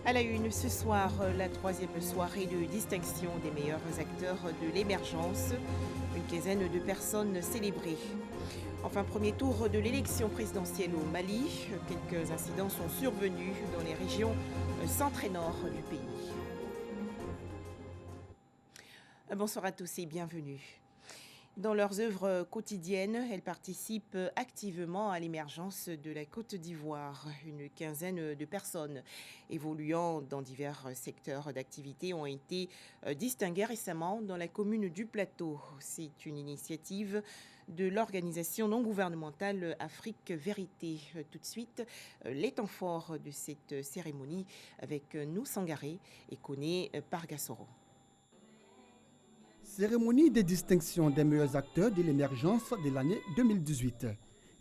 À la une ce soir, la troisième soirée de distinction des meilleurs acteurs de l'émergence. Une quinzaine de personnes célébrées. Enfin, premier tour de l'élection présidentielle au Mali. Quelques incidents sont survenus dans les régions centre et nord du pays. Bonsoir à tous et bienvenue. Dans leurs œuvres quotidiennes, elles participent activement à l'émergence de la Côte d'Ivoire. Une quinzaine de personnes évoluant dans divers secteurs d'activité ont été distinguées récemment dans la commune du Plateau. C'est une initiative de l'organisation non gouvernementale Afrique Vérité. Tout de suite, les temps forts de cette cérémonie avec nous Sangaré et Koné Pargassoro. Cérémonie de distinction des meilleurs acteurs de l'émergence de l'année 2018.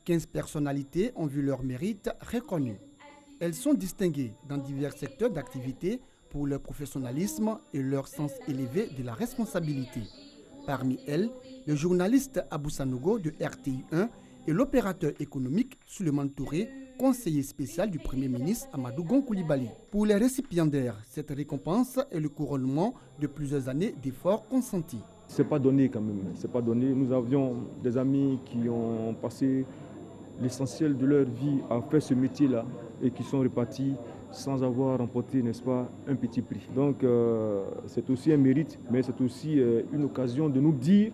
15 personnalités ont vu leur mérite reconnu. Elles sont distinguées dans divers secteurs d'activité pour leur professionnalisme et leur sens élevé de la responsabilité. Parmi elles, le journaliste Abou Sanogo de RTI1 et l'opérateur économique Souleymane Touré, conseiller spécial du Premier ministre Amadou Gon Coulibaly. Pour les récipiendaires, cette récompense est le couronnement de plusieurs années d'efforts consentis. C'est pas donné quand même, c'est pas donné. Nous avions des amis qui ont passé l'essentiel de leur vie à faire ce métier-là et qui sont repartis sans avoir remporté, n'est-ce pas, un petit prix. Donc c'est aussi un mérite, mais c'est aussi une occasion de nous dire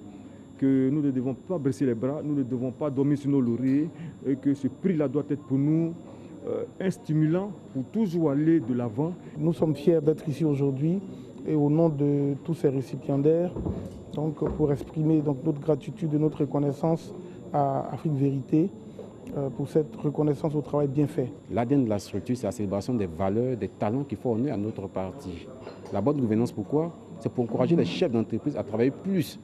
que nous ne devons pas baisser les bras, nous ne devons pas dormir sur nos lauriers et que ce prix-là doit être pour nous un stimulant pour toujours aller de l'avant. Nous sommes fiers d'être ici aujourd'hui et au nom de tous ces récipiendaires, donc pour exprimer donc notre gratitude et notre reconnaissance à Afrique Vérité pour cette reconnaissance au travail bien fait. L'ADN de la structure, c'est la célébration des valeurs, des talents qu'il faut honner à notre parti. La bonne gouvernance, pourquoi? C'est pour encourager les chefs d'entreprise à travailler plus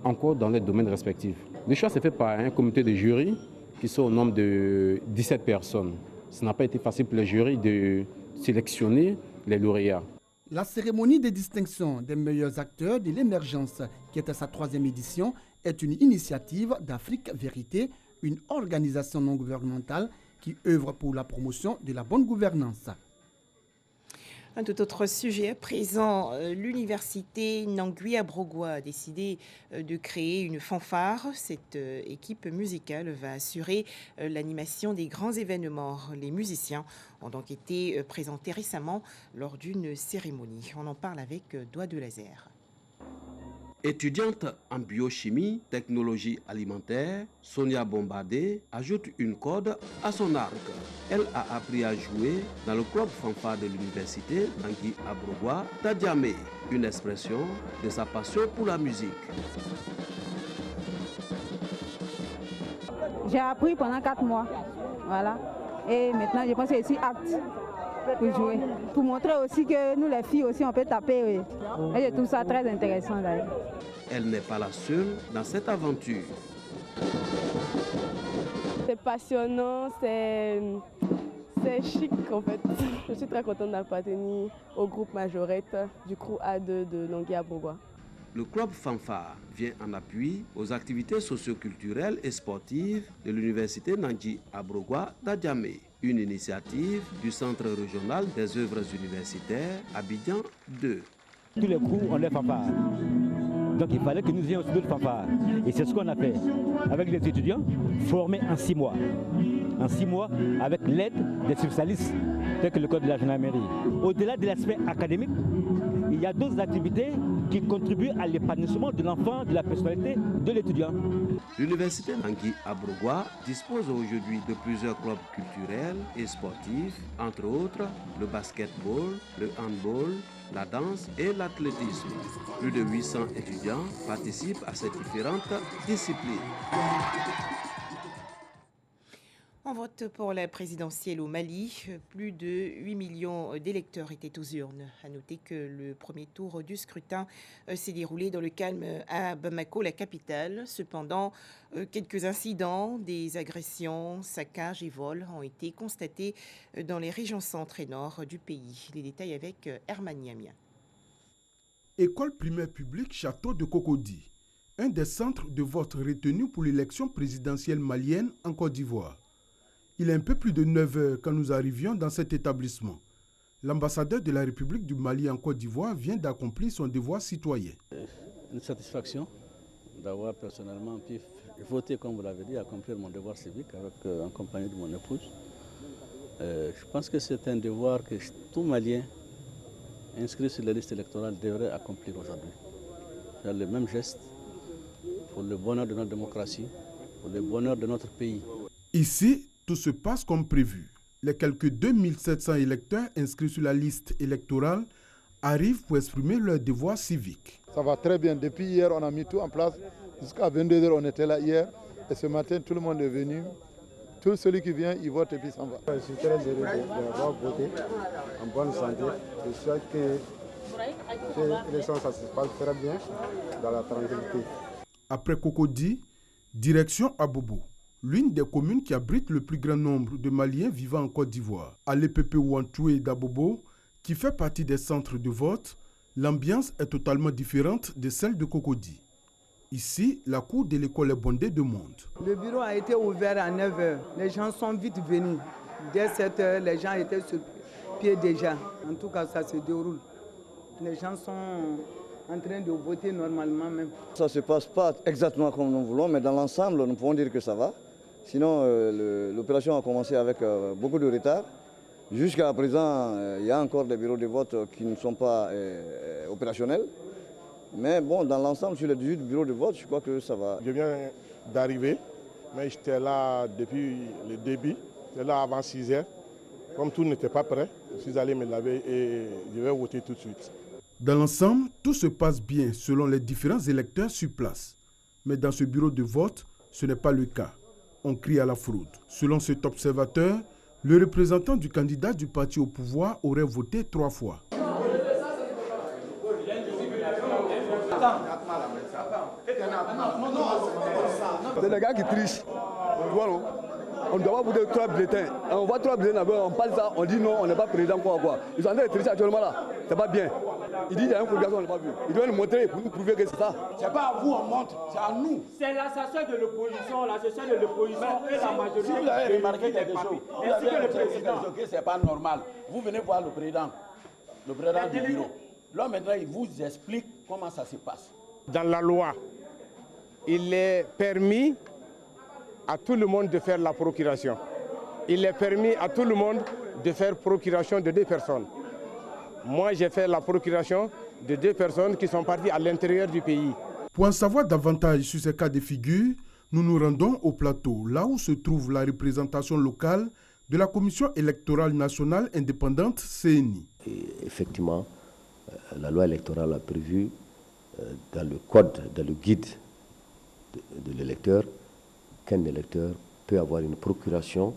encore dans les domaines respectifs. Le choix s'est fait par un comité de jury qui sont au nombre de 17 personnes. Ce n'a pas été facile pour le jury de sélectionner les lauréats. La cérémonie de distinction des meilleurs acteurs de l'émergence, qui est à sa troisième édition, est une initiative d'Afrique Vérité, une organisation non gouvernementale qui œuvre pour la promotion de la bonne gouvernance. Un tout autre sujet à présent, l'université Nangui-Abrogwa a décidé de créer une fanfare. Cette équipe musicale va assurer l'animation des grands événements. Les musiciens ont donc été présentés récemment lors d'une cérémonie. On en parle avec Doigt de Laser. Étudiante en biochimie, technologie alimentaire, Sonia Bombardé ajoute une corde à son arc. Elle a appris à jouer dans le club fanfare de l'université Nangui Abrogwa Tadiamé, une expression de sa passion pour la musique. J'ai appris pendant 4 mois, voilà. Et maintenant je pense que je suis apte pour jouer. Pour montrer aussi que nous les filles aussi on peut taper. Oui. Et je trouve ça très intéressant d'ailleurs. Elle n'est pas la seule dans cette aventure. C'est passionnant, c'est chic en fait. Je suis très contente d'appartenir au groupe Majorette du crew A2 de Nangui Abrogwa. Le club fanfare vient en appui aux activités socio-culturelles et sportives de l'université Nangui Abrogwa d'Adjamé, une initiative du Centre régional des œuvres universitaires Abidjan 2. Tous les coups, on les fanfare. Donc il fallait que nous ayons aussi d'autres fanfares. Et c'est ce qu'on a fait avec les étudiants, formés en 6 mois. En 6 mois, avec l'aide des spécialistes, tels que le code de la gendarmerie. Au-delà de l'aspect académique, il y a d'autres activités qui contribuent à l'épanouissement de l'enfant, de la personnalité de l'étudiant. L'université Nangui Abrogwa dispose aujourd'hui de plusieurs clubs culturels et sportifs, entre autres le basketball, le handball, la danse et l'athlétisme. Plus de 800 étudiants participent à ces différentes disciplines. En vote pour la présidentielle au Mali, plus de 8 millions d'électeurs étaient aux urnes. À noter que le premier tour du scrutin s'est déroulé dans le calme à Bamako, la capitale. Cependant, quelques incidents, des agressions, saccages et vols ont été constatés dans les régions centre et nord du pays. Les détails avec Herman Niamia. École primaire publique Château de Cocody, un des centres de vote retenus pour l'élection présidentielle malienne en Côte d'Ivoire. Il est un peu plus de 9 heures quand nous arrivions dans cet établissement. L'ambassadeur de la République du Mali en Côte d'Ivoire vient d'accomplir son devoir citoyen. Une satisfaction d'avoir personnellement pu voter, comme vous l'avez dit, accomplir mon devoir civique en compagnie de mon épouse. Je pense que c'est un devoir que tout Malien inscrit sur la liste électorale devrait accomplir aujourd'hui. Faire le même geste pour le bonheur de notre démocratie, pour le bonheur de notre pays. Ici, tout se passe comme prévu. Les quelques 2700 électeurs inscrits sur la liste électorale arrivent pour exprimer leur devoir civique. Ça va très bien. Depuis hier, on a mis tout en place. Jusqu'à 22h, on était là hier. Et ce matin, tout le monde est venu. Tout celui qui vient, il vote et puis s'en va. Je suis très heureux d'avoir voté en bonne santé. Je souhaite que ces élections, ça se passe très bien dans la tranquillité. Après Cocody, direction Abobo, l'une des communes qui abrite le plus grand nombre de Maliens vivant en Côte d'Ivoire. À l'EPP Ouantoué d'Abobo, qui fait partie des centres de vote, l'ambiance est totalement différente de celle de Cocody. Ici, la cour de l'école est bondée de monde. Le bureau a été ouvert à 9h. Les gens sont vite venus. Dès 7h, les gens étaient sur pied déjà. En tout cas, ça se déroule. Les gens sont en train de voter normalement même. Ça ne se passe pas exactement comme nous voulons, mais dans l'ensemble, nous pouvons dire que ça va. Sinon, l'opération a commencé avec beaucoup de retard. Jusqu'à présent, il y a encore des bureaux de vote qui ne sont pas opérationnels. Mais bon, dans l'ensemble, sur les 18 bureaux de vote, je crois que ça va. Je viens d'arriver, mais j'étais là depuis le début. J'étais là avant 6h. Comme tout n'était pas prêt, je suis allé me laver et je vais voter tout de suite. Dans l'ensemble, tout se passe bien selon les différents électeurs sur place. Mais dans ce bureau de vote, ce n'est pas le cas. On crie à la fraude. Selon cet observateur, le représentant du candidat du parti au pouvoir aurait voté 3 fois. C'est les gars qui trichent. On doit voter 3 bulletins. On voit 3 bulletins, on parle ça, on dit non, on n'est pas président, quoi. Ils sont en train de tricher actuellement là. C'est pas bien. Ils disent qu'il y a une progression, on n'a pas vu. Ils doivent nous montrer pour nous prouver que c'est ça. C'est pas à vous, on montre, c'est à nous. C'est l'association de l'opposition, et la majorité. Si vous avez remarqué quelque chose, vous avez remarqué quelque chose que c'est pas normal. Vous venez voir le président du bureau. Là maintenant, il vous explique comment ça se passe. Dans la loi, il est permis à tout le monde de faire la procuration. Il est permis à tout le monde de faire procuration de 2 personnes. Moi, j'ai fait la procuration de 2 personnes qui sont parties à l'intérieur du pays. Pour en savoir davantage sur ces cas de figure, nous nous rendons au plateau, là où se trouve la représentation locale de la Commission électorale nationale indépendante CENI. Et effectivement, la loi électorale a prévu dans le code, dans le guide de l'électeur, qu'un électeur peut avoir une procuration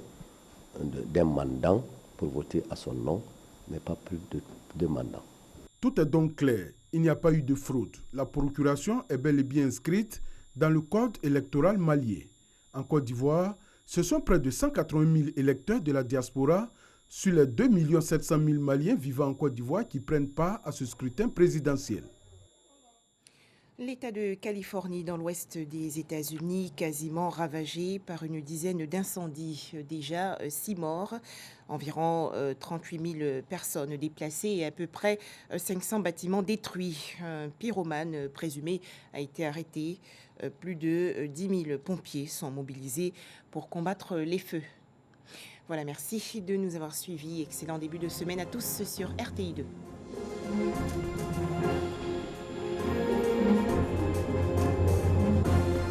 d'un mandant pour voter à son nom, mais pas plus de 2 mandats. Tout est donc clair, il n'y a pas eu de fraude. La procuration est bel et bien inscrite dans le code électoral malien. En Côte d'Ivoire, ce sont près de 180 000 électeurs de la diaspora sur les 2 700 000 Maliens vivant en Côte d'Ivoire qui prennent part à ce scrutin présidentiel. L'État de Californie, dans l'ouest des États-Unis, quasiment ravagé par une dizaine d'incendies. Déjà 6 morts, environ 38 000 personnes déplacées et à peu près 500 bâtiments détruits. Un pyromane présumé a été arrêté. Plus de 10 000 pompiers sont mobilisés pour combattre les feux. Voilà, merci de nous avoir suivis. Excellent début de semaine à tous sur RTI2.